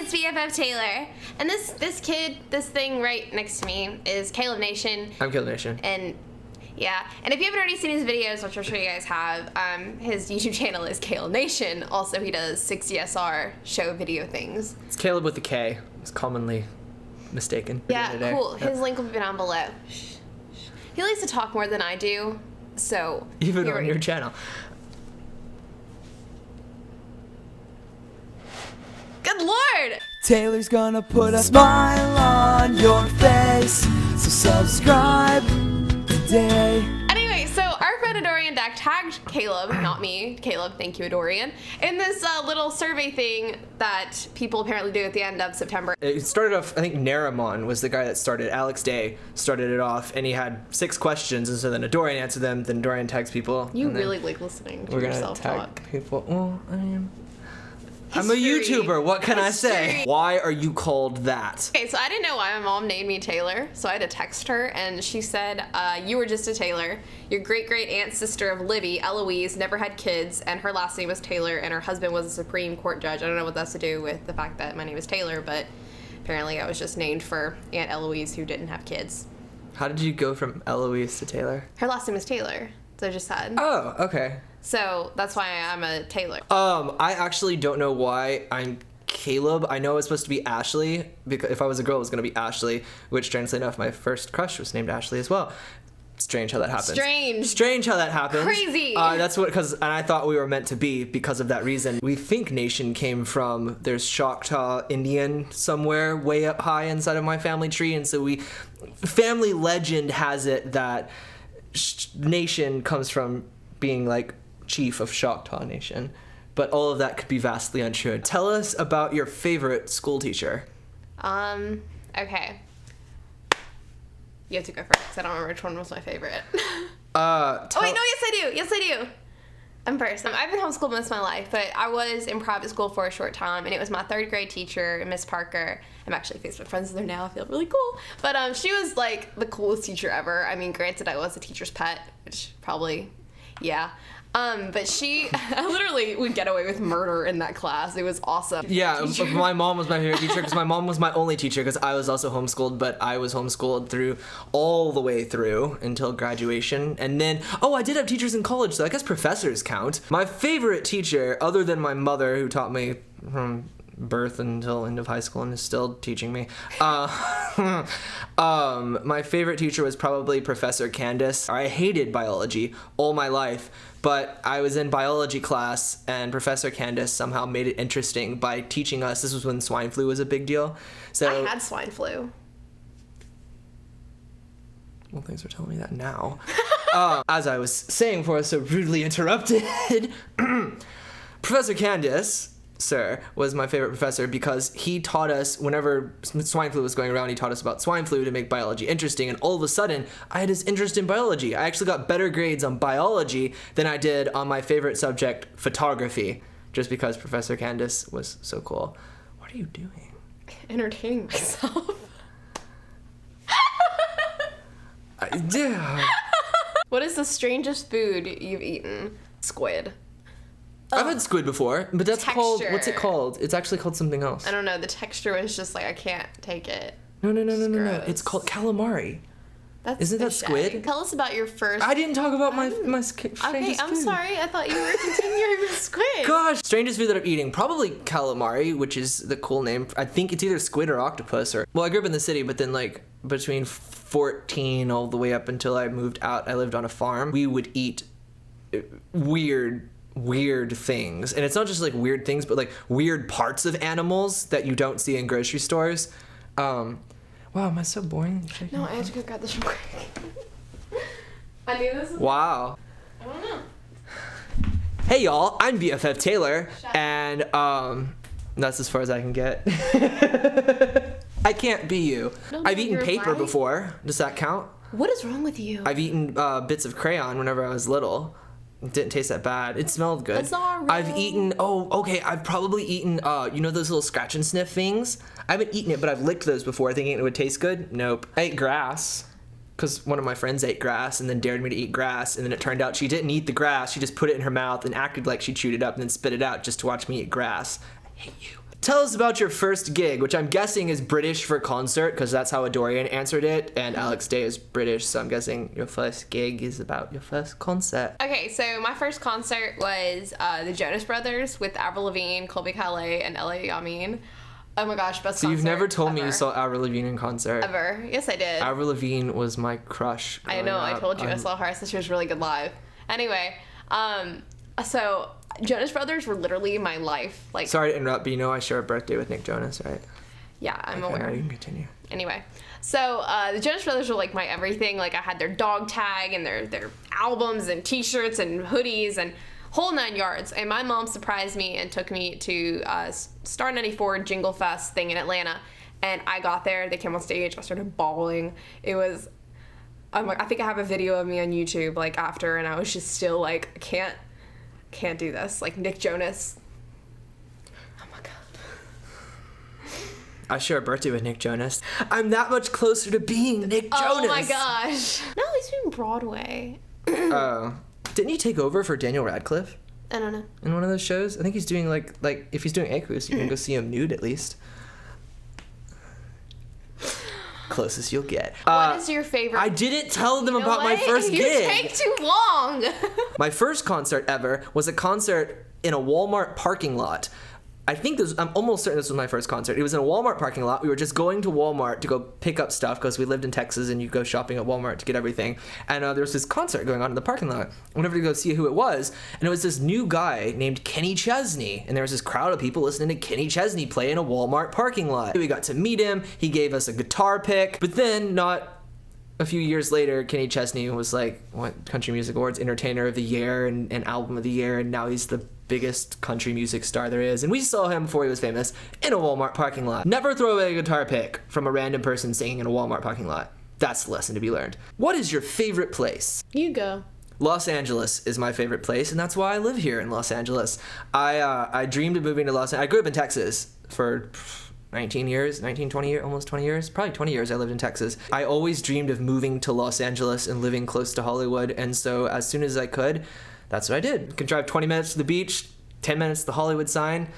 it's BFF Taylor. And this thing right next to me is Kaleb Nation. I'm Kaleb Nation. And yeah, and if you haven't already seen his videos, which I'm sure you guys have, his YouTube channel is Kaleb Nation. Also, he does 6DSR show video things. It's Kaleb with a K. It's commonly mistaken. Yeah, cool. Yep. His link will be down below. He likes to talk more than I do, so... Even on your channel. Good Lord! Taylor's gonna put a smile on your face, so subscribe today. Anyway, so our friend Adorian Deck tagged Kaleb, not me, Kaleb, thank you Adorian, in this little survey thing that people apparently do at the end of September. It started off, I think Naramon was the guy that started, Alex Day started it off, and he had 6 questions, and so then Adorian answered them, then Adorian tags people. You really like listening to yourself talk. We're gonna tag people. Well, I mean... I'm a YouTuber, what can I say? Why are you called that? Okay, so I didn't know why my mom named me Taylor, so I had to text her, and she said, you were just a Taylor. Your great-great-aunt sister of Libby, Eloise, never had kids, and her last name was Taylor, and her husband was a Supreme Court judge. I don't know what that's to do with the fact that my name is Taylor, but apparently I was just named for Aunt Eloise who didn't have kids. How did you go from Eloise to Taylor? Her last name is Taylor, so I just said. Oh, okay. So that's why I'm a Taylor. I actually don't know why I'm Kaleb. I know it's supposed to be Ashley, because if I was a girl, it was going to be Ashley, which strangely enough, my first crush was named Ashley as well. Strange how that happens. Strange how that happens. Crazy. That's what, and I thought we were meant to be because of that reason. We think Nation came from, there's Choctaw Indian somewhere way up high inside of my family tree, and so family legend has it that Nation comes from being like chief of Choctaw Nation, but all of that could be vastly untrue. Tell us about your favorite school teacher. Okay. You have to go first, because I don't remember which one was my favorite. Oh wait, no, yes I do. I'm first. I've been homeschooled most of my life, but I was in private school for a short time, and it was my 3rd grade teacher, Miss Parker. I'm actually Facebook friends with her now. I feel really cool. But she was like the coolest teacher ever. I mean, granted, I was a teacher's pet, which probably, yeah. But I literally would get away with murder in that class. It was awesome. Yeah, my mom was my favorite teacher because my mom was my only teacher because I was also homeschooled, but I was homeschooled all the way through until graduation. And then, I did have teachers in college, so I guess professors count. My favorite teacher, other than my mother who taught me from birth until end of high school and is still teaching me. My favorite teacher was probably Professor Candace. I hated biology all my life, but I was in biology class and Professor Candace somehow made it interesting by teaching us. This was when swine flu was a big deal. So I had swine flu. Well, thanks for telling me that now. As I was saying before I was so rudely interrupted, Professor Candace, sir, was my favorite professor because he taught us, whenever swine flu was going around, he taught us about swine flu to make biology interesting, and all of a sudden, I had this interest in biology. I actually got better grades on biology than I did on my favorite subject, photography, just because Professor Candace was so cool. What are you doing? Entertaining myself. What is the strangest food you've eaten? Squid. I've had squid before, but that's called, what's it called? It's actually called something else. I don't know, the texture was just like, I can't take it. No. It's called calamari. Isn't that squid? Tell us about your first... I didn't talk about my strangest Okay, I'm food. sorry. I thought you were continuing with squid. Gosh, strangest food that I'm eating. Probably calamari, which is the cool name. I think it's either squid or octopus. Well, I grew up in the city, but then like between 14 all the way up until I moved out, I lived on a farm. We would eat weird things, and it's not just like weird things, but like weird parts of animals that you don't see in grocery stores. Wow, am I so boring? No, I had to go grab this real quick. I knew this was... Wow. I don't know. Hey y'all, I'm BFF Taylor, and that's as far as I can get. I can't be you. No, I've eaten paper lying. before. Does that count? What is wrong with you? I've eaten bits of crayon whenever I was little. It didn't taste that bad. It smelled good. That's not real. I've eaten, I've probably eaten, you know those little scratch and sniff things? I haven't eaten it, but I've licked those before thinking it would taste good. Nope. I ate grass, because one of my friends ate grass and then dared me to eat grass, and then it turned out she didn't eat the grass, she just put it in her mouth and acted like she chewed it up and then spit it out just to watch me eat grass. I hate you. Tell us about your first gig, which I'm guessing is British for concert, because that's how Dorian answered it, and Alex Day is British, so I'm guessing your first gig is about your first concert. Okay, so my first concert was the Jonas Brothers with Avril Lavigne, Colby Calais, and Ella Yamin. Oh my gosh, best concert So you've never told me ever. you saw Avril Lavigne in concert. Ever. Yes, I did. Avril Lavigne was my crush. I know, I told you I I'm- saw her. I said she was really good live. Anyway, so Jonas Brothers were literally my life. Like, Sorry to interrupt, but you know I share a birthday with Nick Jonas, right? yeah, I'm Okay, aware. now you can continue. Anyway, so the Jonas Brothers were like my everything. Like, I had their dog tag and their albums and t-shirts and hoodies and whole 9 yards. And my mom surprised me and took me to Star 94 Jingle Fest thing in Atlanta. And I got there, they came on stage, I started bawling. It was, I think I have a video of me on YouTube, like, after, and I was just still like, I can't do this. Like, Nick Jonas. Oh my god. I share a birthday with Nick Jonas. I'm that much closer to being Nick Jonas. Oh my gosh. No, he's doing Broadway. Oh. Didn't he take over for Daniel Radcliffe I don't know. in one of those shows? I think he's doing like if he's doing Aquus, you can go see him nude at least. Closest you'll get. What is your favorite? I didn't tell them You know about my what? first You gig. take too long. My first concert ever was a concert in a Walmart parking lot. I'm almost certain this was my first concert. It was in a Walmart parking lot. We were just going to Walmart to go pick up stuff because we lived in Texas and you go shopping at Walmart to get everything. And there was this concert going on in the parking lot. I went over to go see who it was. And it was this new guy named Kenny Chesney. And there was this crowd of people listening to Kenny Chesney play in a Walmart parking lot. We got to meet him. He gave us a guitar pick. But then not a few years later, Kenny Chesney was like, what, Country Music Awards Entertainer of the Year and Album of the Year, and now he's the biggest country music star there is. And we saw him before he was famous in a Walmart parking lot. Never throw away a guitar pick from a random person singing in a Walmart parking lot. That's the lesson to be learned. What is your favorite place? You go. Los Angeles is my favorite place, and that's why I live here in Los Angeles. I dreamed of moving to Los Angeles. I grew up in Texas for 20 years, almost 20 years, probably 20 years I lived in Texas. I always dreamed of moving to Los Angeles and living close to Hollywood, and so as soon as I could, that's what I did. I could drive 20 minutes to the beach, 10 minutes to the Hollywood sign,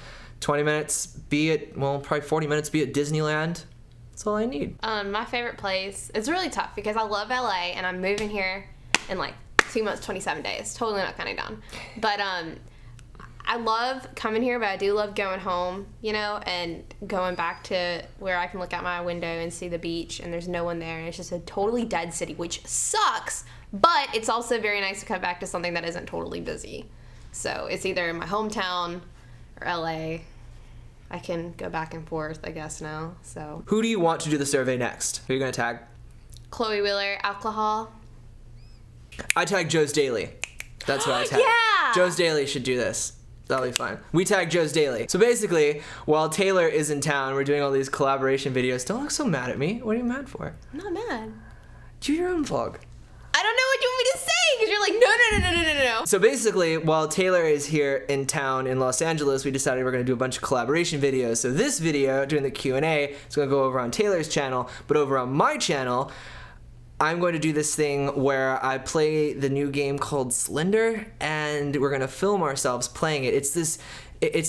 20 minutes probably 40 minutes be at Disneyland. That's all I need. My favorite place, it's really tough because I love LA and I'm moving here in like 2 months, 27 days. Totally not counting down. But I love coming here, but I do love going home, you know, and going back to where I can look out my window and see the beach and there's no one there and it's just a totally dead city, which sucks, but it's also very nice to come back to something that isn't totally busy. So it's either in my hometown or LA. I can go back and forth, I guess, now. So Who do you want to do the survey next? Who are you going to tag? Chloe Wheeler, alcohol. I tag Joe's Daily. That's what I tag. Yeah! Joe's Daily should do this. That'll be fun. We tag Joe's Daily. So basically, while Taylor is in town, we're doing all these collaboration videos. Don't look so mad at me. What are you mad for? I'm not mad. Do your own vlog. I don't know what you want me to say because you're like, no. So basically, while Taylor is here in town in Los Angeles, we decided we're going to do a bunch of collaboration videos. So this video, doing the Q&A, is going to go over on Taylor's channel, but over on my channel, I'm going to do this thing where I play the new game called Slender, and we're going to film ourselves playing it. It's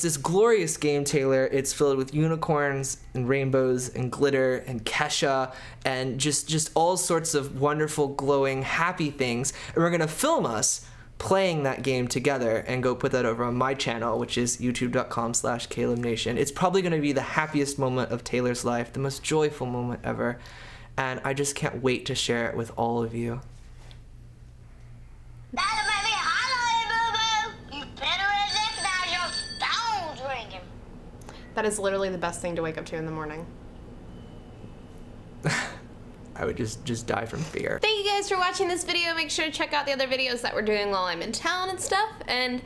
this glorious game, Taylor. It's filled with unicorns and rainbows and glitter and Kesha and just all sorts of wonderful, glowing, happy things. And we're going to film us playing that game together and go put that over on my channel, which is youtube.com/Kaleb Nation. It's probably going to be the happiest moment of Taylor's life, the most joyful moment ever. And I just can't wait to share it with all of you. That is literally the best thing to wake up to in the morning. I would just die from fear. Thank you guys for watching this video. Make sure to check out the other videos that we're doing while I'm in town and stuff. And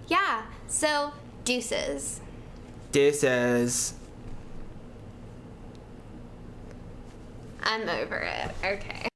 yeah, so deuces. Deuces. I'm over it. Okay.